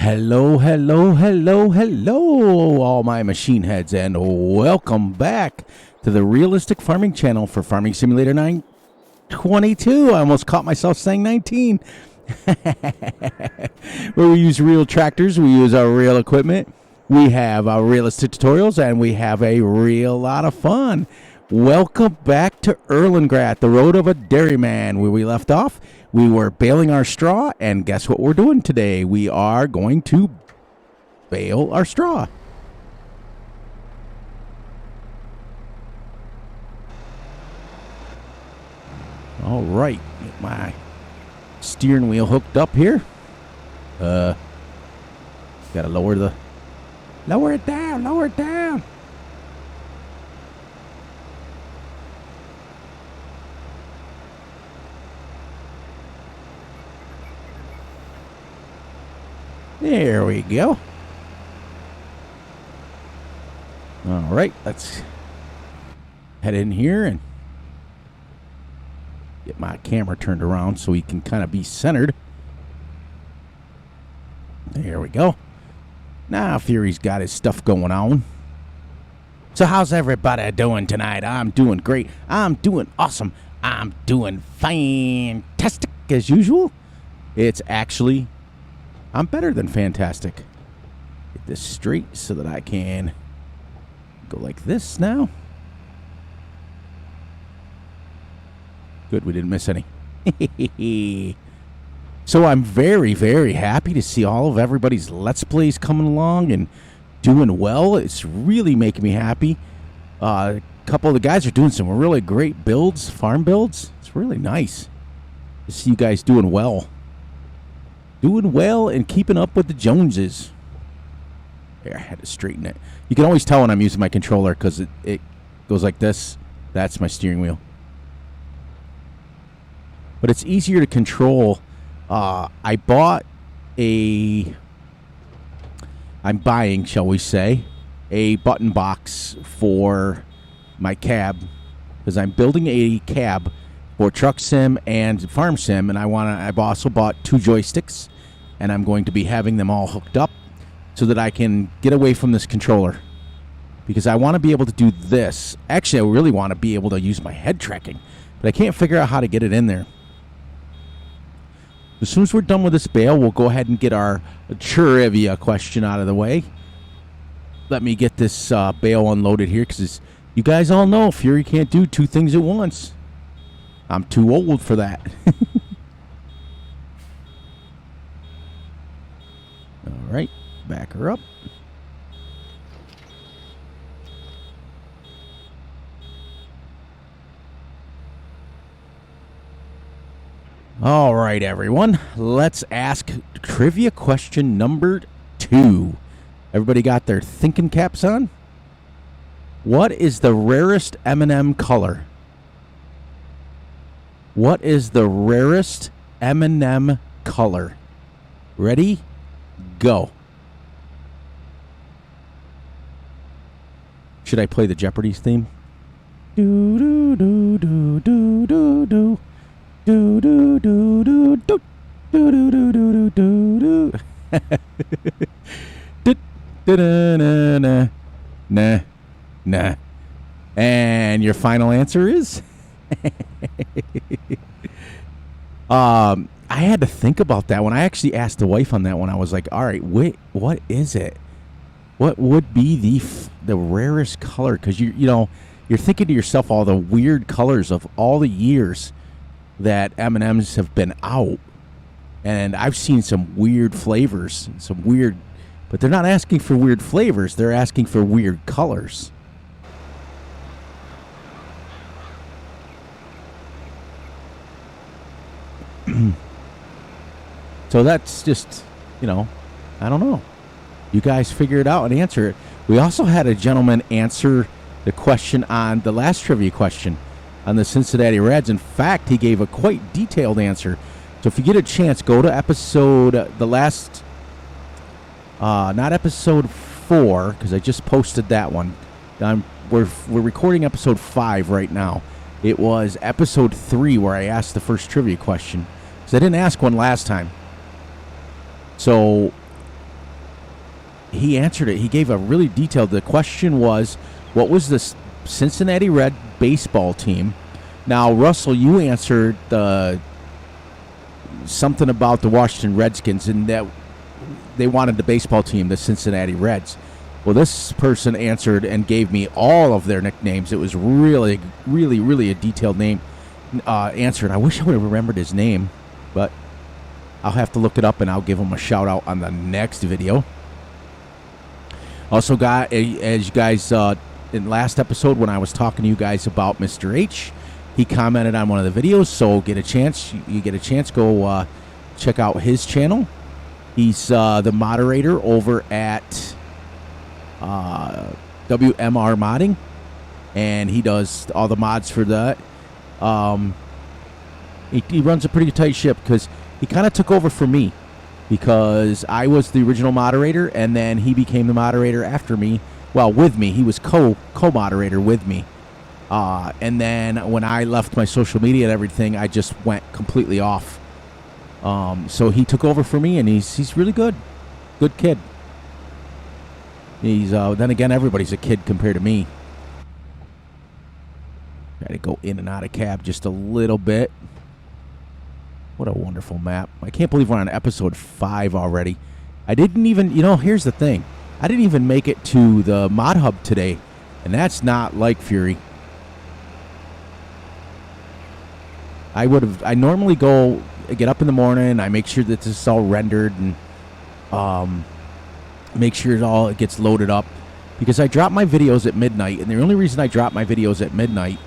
Hello, hello, hello, hello, all my machine heads, and welcome back to the Realistic Farming Channel for Farming Simulator 922. I almost caught myself saying 19. Where we use real tractors, we use our real equipment, we have our realistic tutorials, and we have a real lot of fun. Welcome back to Erlengrat, the road of a dairyman. Where we left off, we were baling our straw, and guess what we're doing today? We are going to bale our straw. All right, get my steering wheel hooked up here. Gotta lower it down, lower it down. There we go. All right, let's head in here and get my camera turned around so we can kind of be centered. There we go. Now Fury's got his stuff going on. So how's everybody doing tonight? I'm doing great. I'm doing awesome. I'm doing fantastic as usual. It's actually... I'm better than fantastic. Get this straight so that I can go like this now. Good, we didn't miss any. So I'm very, very happy to see all of everybody's Let's Plays coming along and doing well. It's really making me happy. A couple of the guys are doing some really great builds, farm builds. It's really nice to see you guys doing well. Doing well and keeping up with the Joneses. There, I had to straighten it. You can always tell when I'm using my controller because it goes like this. That's my steering wheel. But it's easier to control. I'm buying, shall we say, a button box for my cab because I'm building a cab for Truck Sim and Farm Sim, and I've also bought 2 joysticks, and I'm going to be having them all hooked up so that I can get away from this controller because I want to be able to do this. Actually, I really want to be able to use my head tracking, but I can't figure out how to get it in there. As soon as we're done with this bale, we'll go ahead and get our trivia question out of the way. Let me get this bale unloaded here because you guys all know Fury can't do 2 things at once. I'm too old for that. All right, back her up. All right, everyone. Let's ask trivia question number 2. Everybody got their thinking caps on? What is the rarest M&M color? What is the rarest M&M color? Ready? Go. Should I play the Jeopardy theme? Do do do do do do do do do do do do do do do do do. Nah, nah. And your final answer is? I had to think about that one. I actually asked the wife on that one. I was like, all right, wait, what is it? What would be the rarest color? Because you're thinking to yourself all the weird colors of all the years that M&Ms have been out. And I've seen some weird flavors, but they're not asking for weird flavors. They're asking for weird colors. So that's just, I don't know. You guys figure it out and answer it. We also had a gentleman answer the question on the last trivia question on the Cincinnati Reds. In fact, he gave a quite detailed answer. So if you get a chance, go to episode, not episode 4, because I just posted that one. We're recording episode 5 right now. It was episode 3 where I asked the first trivia question. Because I didn't ask one last time. So he answered it. He gave a really detailed. The question was, what was the Cincinnati Red baseball team? Now, Russell, you answered something about the Washington Redskins, and that they wanted the baseball team, the Cincinnati Reds. Well, this person answered and gave me all of their nicknames. It was really, really, really a detailed name answer, and I wish I would have remembered his name, but I'll have to look it up, and I'll give him a shout-out on the next video. Also, got, as you guys, in last episode when I was talking to you guys about Mr. H, he commented on one of the videos, so you get a chance, go check out his channel. He's the moderator over at WMR Modding, and he does all the mods for that. He runs a pretty tight ship because he kind of took over for me, because I was the original moderator, and then he became the moderator after me. Well, with me. He was co-moderator with me. And then when I left my social media and everything, I just went completely off. So he took over for me, and he's really good. Good kid. He's then again, everybody's a kid compared to me. Got to go in and out of cab just a little bit. What a wonderful map. I can't believe we're on episode 5 already. I didn't even, here's the thing. I didn't even make it to the mod hub today, and that's not like Fury. I normally go, get up in the morning, I make sure that this is all rendered, and make sure it gets loaded up, because I drop my videos at midnight, and the only reason I drop my videos at midnight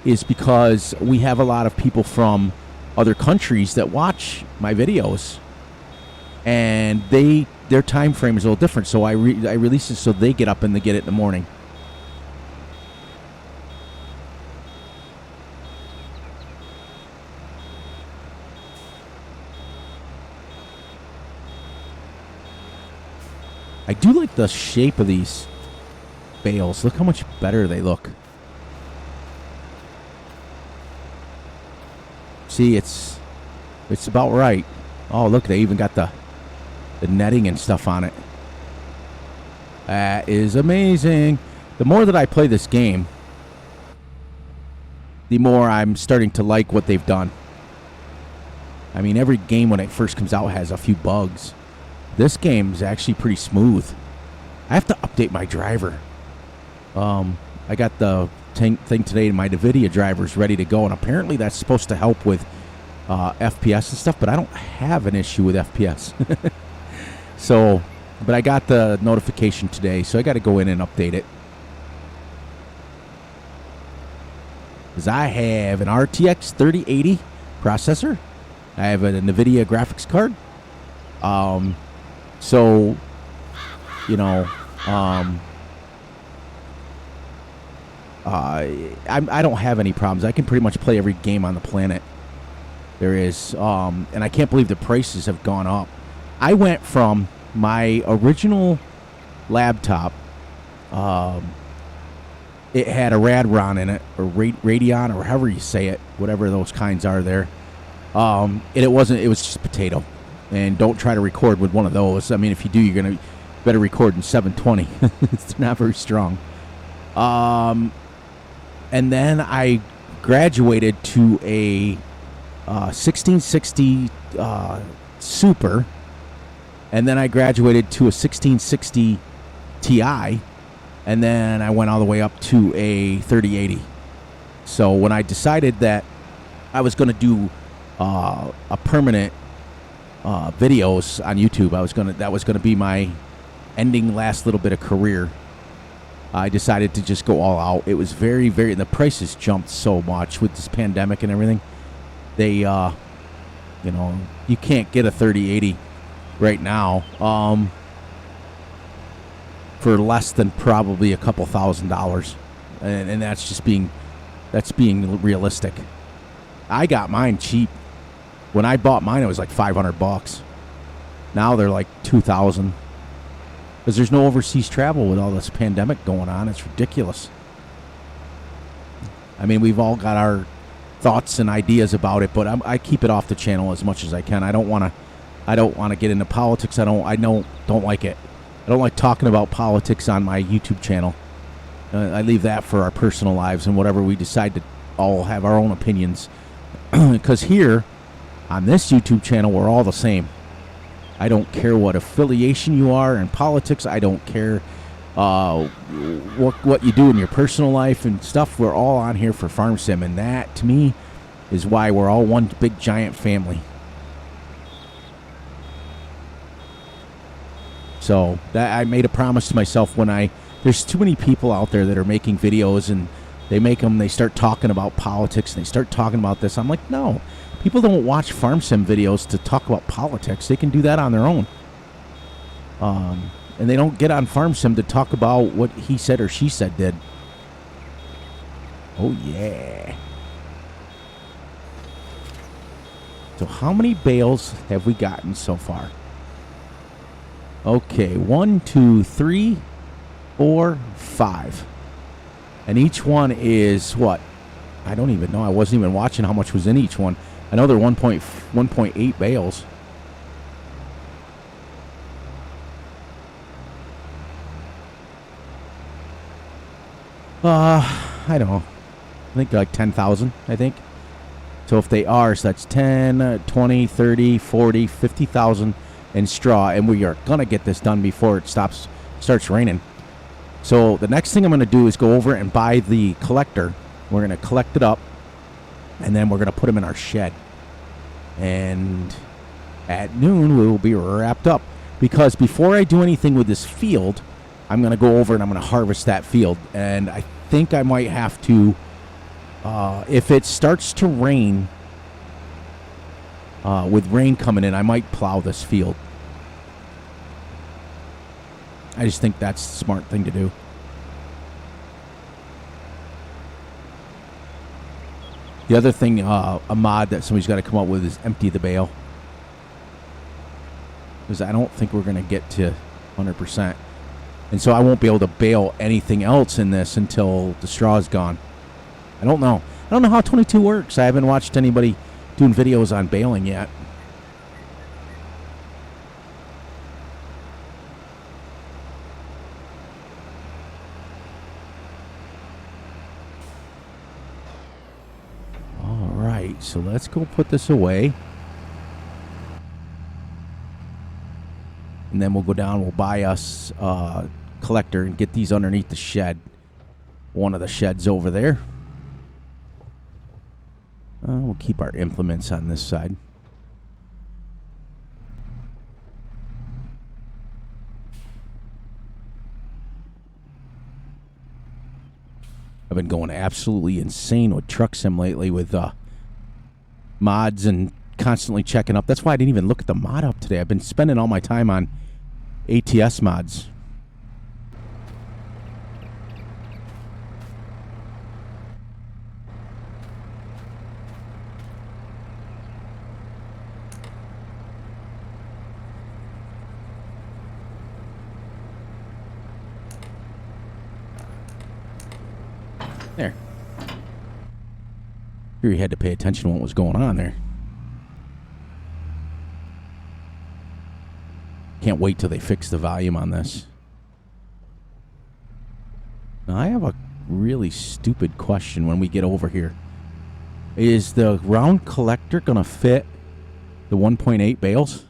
is because we have a lot of people from other countries that watch my videos, and their time frame is a little different, so I release it so they get up and they get it in the morning. I do like the shape of these bales. Look how much better they look. See, it's about right. Oh, look, they even got the netting and stuff on it. That is amazing. The more that I play this game, the more I'm starting to like what they've done. I mean, every game when it first comes out has a few bugs. This game is actually pretty smooth. I have to update my driver. I got the thing today, my NVIDIA driver's ready to go, and apparently that's supposed to help with FPS and stuff, but I don't have an issue with FPS. So, but I got the notification today, so I got to go in and update it. Because I have an RTX 3080 processor. I have a NVIDIA graphics card. So, I don't have any problems. I can pretty much play every game on the planet there is. And I can't believe the prices have gone up. I went from my original laptop. It had a Radron in it, or Radeon, or however you say it, whatever those kinds are there. And it was just potato. And don't try to record with one of those. I mean, if you do, you're going to better record in 720. It's not very strong. And then I graduated to a 1660 Super. And then I graduated to a 1660 Ti. And then I went all the way up to a 3080. So when I decided that I was going to do a permanent videos on YouTube, that was gonna be my ending last little bit of career, I decided to just go all out. It was very, very, and the prices jumped so much with this pandemic and everything. They, you can't get a 3080 right now for less than probably a couple $1,000s, and that's being realistic. I got mine cheap. When I bought mine, it was like $500. Now they're like $2,000. Because there's no overseas travel with all this pandemic going on. It's ridiculous. I mean, we've all got our thoughts and ideas about it, but I keep it off the channel as much as I can. I don't want to get into politics. I don't like it. I don't like talking about politics on my YouTube channel. I leave that for our personal lives and whatever we decide to all have our own opinions. Because here, on this YouTube channel, we're all the same. I don't care what affiliation you are in politics. I don't care what you do in your personal life and stuff. We're all on here for Farm Sim, and that, to me, is why we're all one big giant family. So that I made a promise to myself when there's too many people out there that are making videos and they start talking about politics and they start talking about this. I'm like, no, people don't watch Farm Sim videos to talk about politics. They can do that on their own. And they don't get on Farm Sim to talk about what he said or she said did. Oh, yeah. So how many bales have we gotten so far? Okay, 1, 2, 3, 4, 5. And each one is what? I don't even know. I wasn't even watching how much was in each one. I know they're 1.8 bales. I don't know. I think like 10,000, I think. So if they are, so that's 10, 20, 30, 40, 50,000 in straw. And we are going to get this done before it starts raining. So the next thing I'm going to do is go over and buy the collector. We're going to collect it up. And then we're going to put them in our shed. And at noon, we will be wrapped up. Because before I do anything with this field, I'm going to go over and I'm going to harvest that field. And I think I might have to, if it starts to rain, with rain coming in, I might plow this field. I just think that's a smart thing to do. The other thing, a mod that somebody's got to come up with is empty the bale. Because I don't think we're going to get to 100%. And so I won't be able to bale anything else in this until the straw is gone. I don't know. I don't know how 22 works. I haven't watched anybody doing videos on baling yet. All right, so let's go put this away. And then we'll go down, we'll buy us a collector and get these underneath the shed. One of the sheds over there. We'll keep our implements on this side. I've been going absolutely insane with Truck Sim lately with mods and constantly checking up. That's why I didn't even look at the mod up today. I've been spending all my time on ATS mods. There. Here you had to pay attention to what was going on there. Can't wait till they fix the volume on this. Now, I have a really stupid question when we get over here. Is the round collector going to fit the 1.8 bales?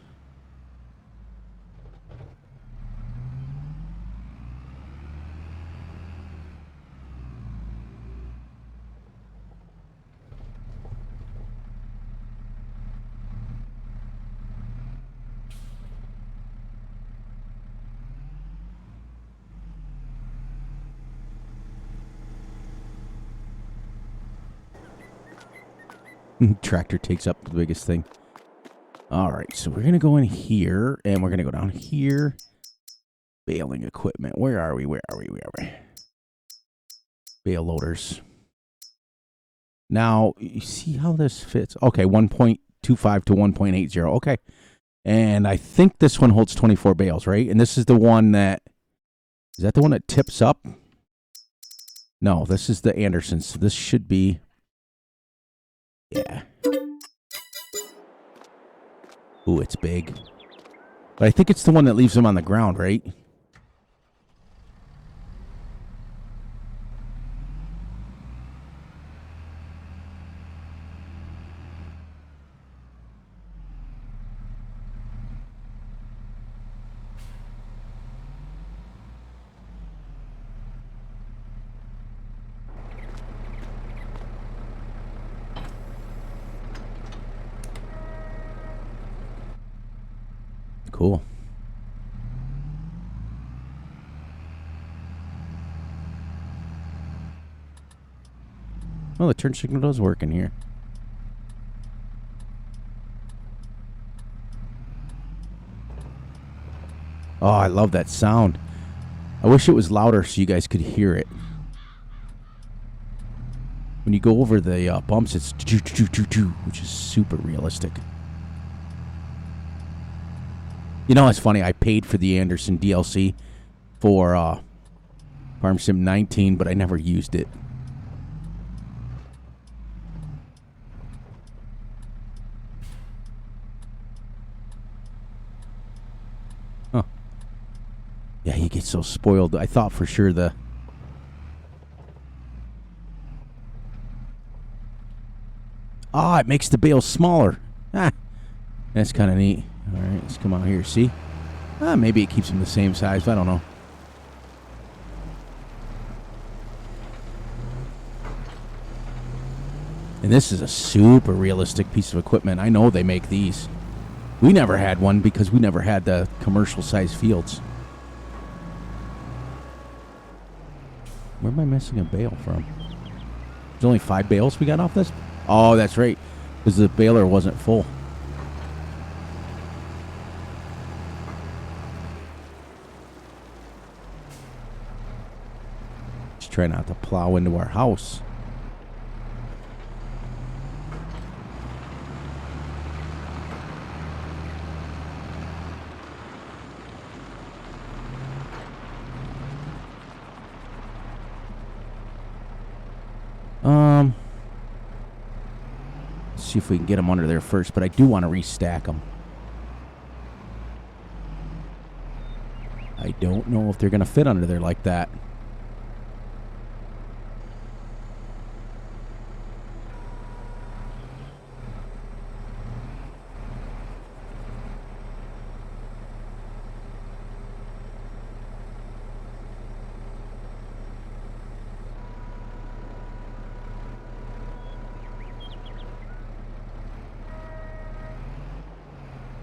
Tractor takes up the biggest thing. All right, so we're going to go in here, and we're going to go down here. Baling equipment. Where are we? Where are we? Where are we? Bale loaders. Now, you see how this fits? Okay, 1.25 to 1.80. Okay. And I think this one holds 24 bales, right? And this is the one that... Is that the one that tips up? No, this is the Anderson. So this should be... Yeah. Ooh, it's big. But I think it's the one that leaves them on the ground, right? cool. Well, the turn signal does work in here. Oh, I love that sound. I wish it was louder so you guys could hear it. When you go over the bumps, it's which is super realistic. You know, it's funny. I paid for the Anderson DLC for Farm Sim 19, but I never used it. Huh. Yeah, you get so spoiled. I thought for sure the... Ah, it makes the bales smaller. Ah, that's kind of neat. All right, let's come out here. See? Ah, maybe it keeps them the same size. I don't know. And this is a super realistic piece of equipment. I know they make these. We never had one because we never had the commercial size fields. Where am I missing a bale from? There's only 5 bales we got off this? Oh, that's right. Because the baler wasn't full. Just try not to plow into our house. Let's see if we can get them under there first, but I do want to restack them. I don't know if they're going to fit under there like that.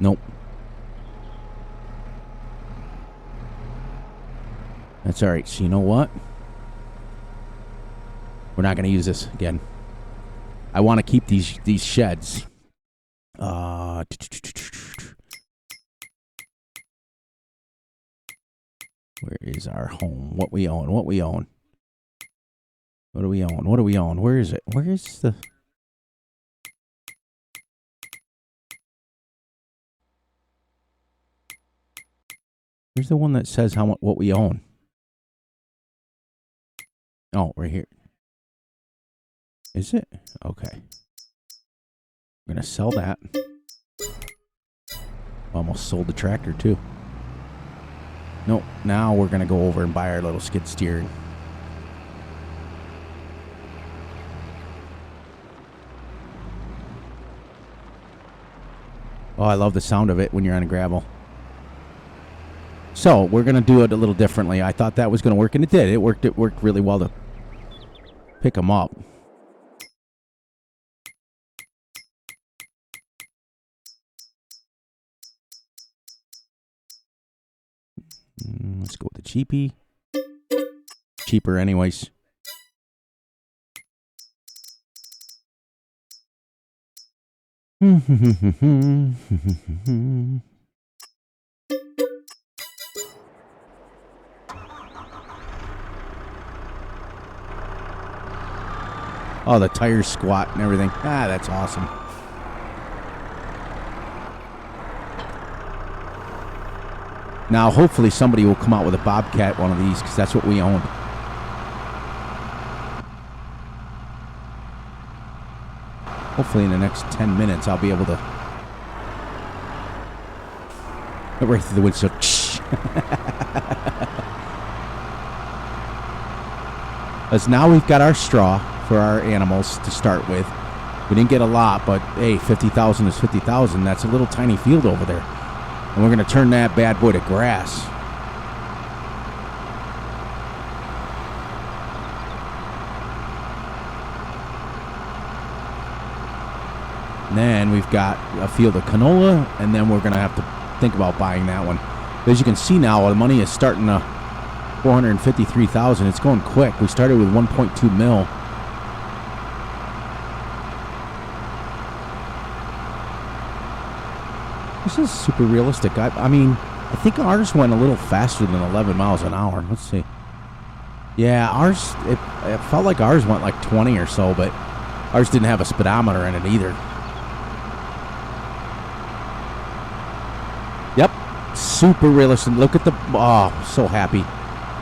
Nope. That's all right. So you know what? We're not going to use this again. I want to keep these sheds. Where is our home? What we own? What we own? What do we own? What do we own? Where is it? Where is the... Where's the one that says how much, what we own? Oh, right here. Is it? Okay. We're going to sell that. Almost sold the tractor, too. Nope. Now we're going to go over and buy our little skid steering. Oh, I love the sound of it when you're on gravel. So, we're going to do it a little differently. I thought that was going to work, and it did. It worked really well to pick them up. Let's go with the cheapie. Cheaper anyways. Oh, the tires squat and everything. Ah, that's awesome. Now, hopefully somebody will come out with a Bobcat one of these, because that's what we own. Hopefully in the next 10 minutes I'll be able to get right through the windshield. As now we've got our straw for our animals to start with. We didn't get a lot, but hey, 50,000 is 50,000. That's a little tiny field over there. And we're going to turn that bad boy to grass. And then we've got a field of canola, and then we're going to have to think about buying that one. As you can see now, the money is starting to 453,000. It's going quick. We started with 1.2 mil. This is super realistic. I mean, I think ours went a little faster than 11 miles an hour. Let's see. Yeah, ours, it felt like ours went like 20 or so, but ours didn't have a speedometer in it either. Yep, super realistic. Look at the, oh, so happy.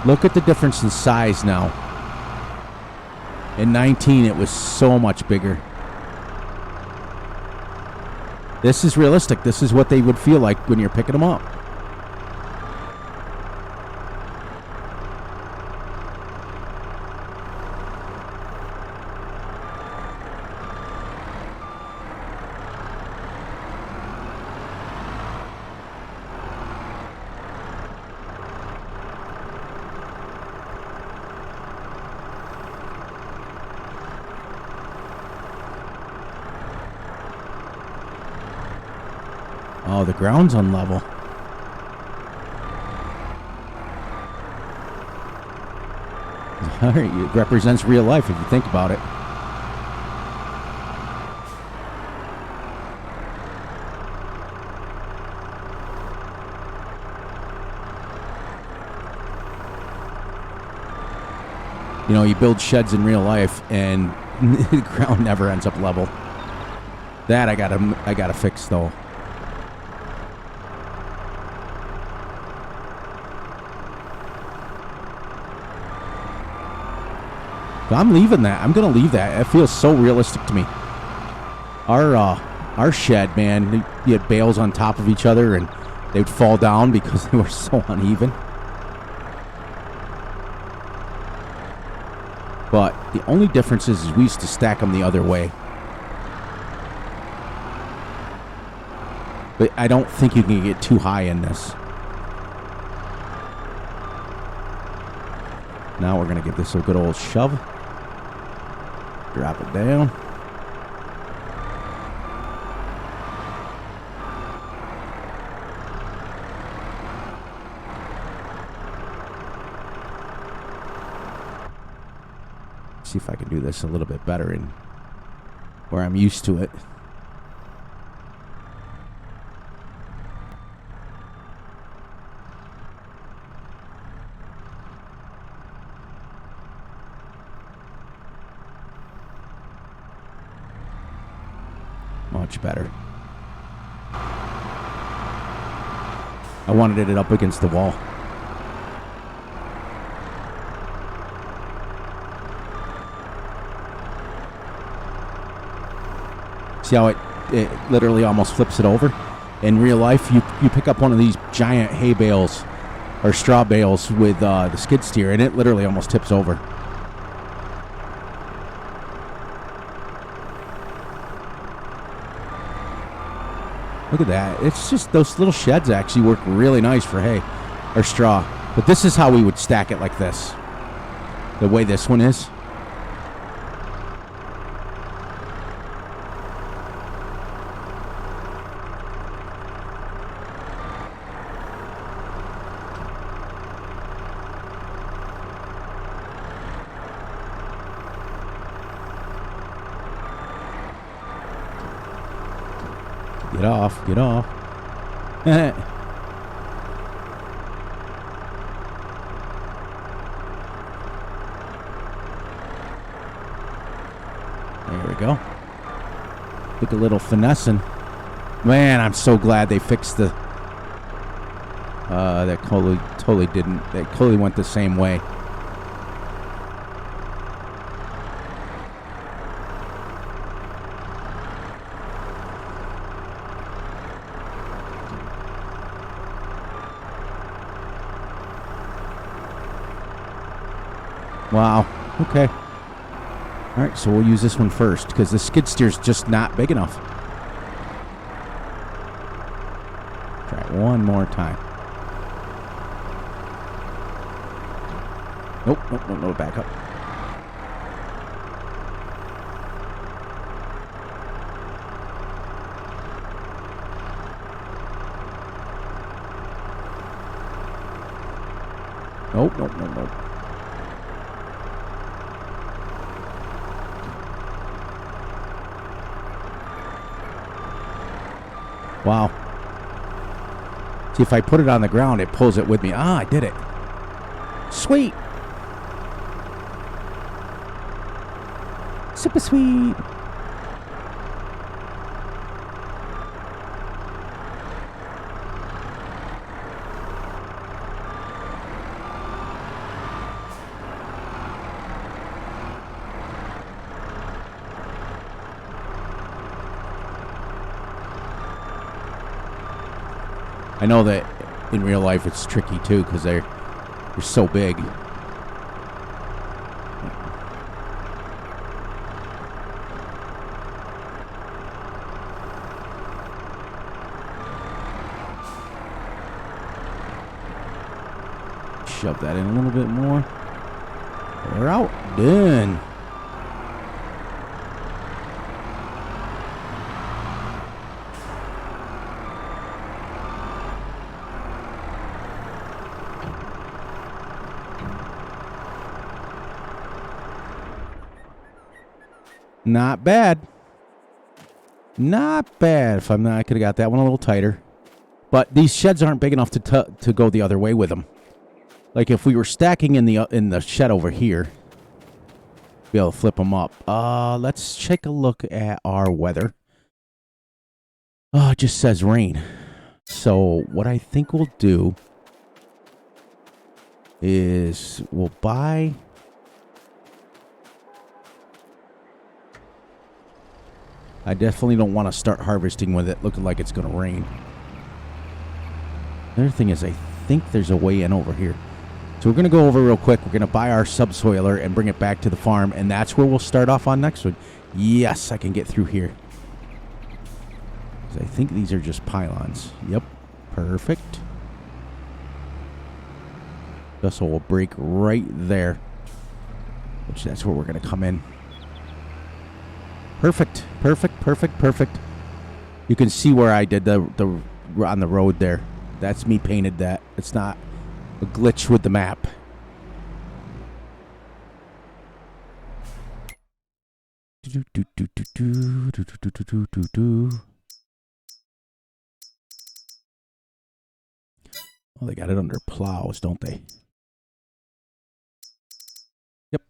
Look at the difference in size now. In 19, it was so much bigger. This is realistic. This is what they would feel like when you're picking them up. Oh, the ground's unlevel. All right, it represents real life if you think about it. You know, you build sheds in real life, and the ground never ends up level. That I gotta fix though. I'm leaving that. I'm gonna leave that. It feels so realistic to me. Our shed, man, you had bales on top of each other, and they'd fall down because they were so uneven. But the only difference is we used to stack them the other way. But I don't think you can get too high in this. Now we're gonna give this a good old shove. Drop it down. See if I can do this a little bit better in where I'm used to it. Much better. I wanted it up against the wall. See how it literally almost flips it over? In real life, you pick up one of these giant hay bales or straw bales with the skid steer, and it literally almost tips over. Look at that. It's just those little sheds actually work really nice for hay or straw. But this is how we would stack it like this. The way this one is. Get off, get off. There we go. Look a little finessing. Man, I'm so glad they fixed the... that totally didn't. They totally went the same way. Wow. Okay. All right, so we'll use this one first because the skid steer's just not big enough. Try it one more time. Nope, nope, nope, no, back up. Nope, nope, nope, nope. Wow. See, if I put it on the ground, it pulls it with me. Ah, I did it. Sweet. Super sweet. I know that in real life it's tricky too because they're so big. Shove that in a little bit more. They're out. Done. Not bad. Not bad. If I'm not, I could have got that one a little tighter. But these sheds aren't big enough to go the other way with them. Like if we were stacking in the shed over here, be able to flip them up. Let's take a look at our weather. Oh, it just says rain. So what I think we'll do is we'll buy. I definitely don't want to start harvesting with it looking like it's going to rain. The other thing is I think there's a way in over here. So we're going to go over real quick. We're going to buy our subsoiler and bring it back to the farm, and that's where we'll start off on next one. Yes, I can get through here. I think these are just pylons. Yep, perfect. This will break right there, which that's where we're going to come in. Perfect, perfect, perfect, perfect. You can see where I did the on the road there. That's me painted that. It's not a glitch with the map. Well, they got it under plows, don't they? Yep.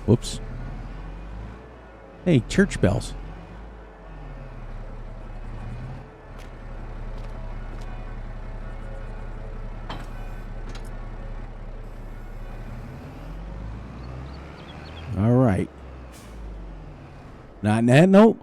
Whoops. Hey, church bells. All right. Not that note.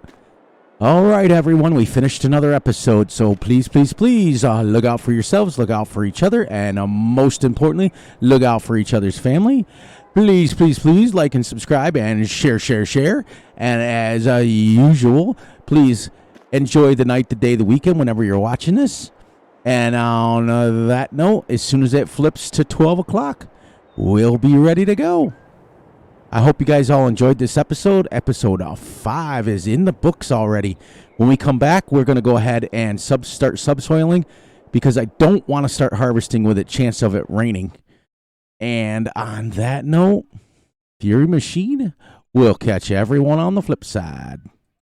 All right, everyone. We finished another episode. So please, please, please look out for yourselves, look out for each other, and most importantly, look out for each other's family. Please, please, please like and subscribe and share, share, share. And as usual, please enjoy the night, the day, the weekend whenever you're watching this. And on that note, as soon as it flips to 12 o'clock, we'll be ready to go. I hope you guys all enjoyed this episode. Episode 5 is in the books already. When we come back, we're going to go ahead and start subsoiling because I don't want to start harvesting with a chance of it raining. And on that note, Fury Machine will catch everyone on the flip side.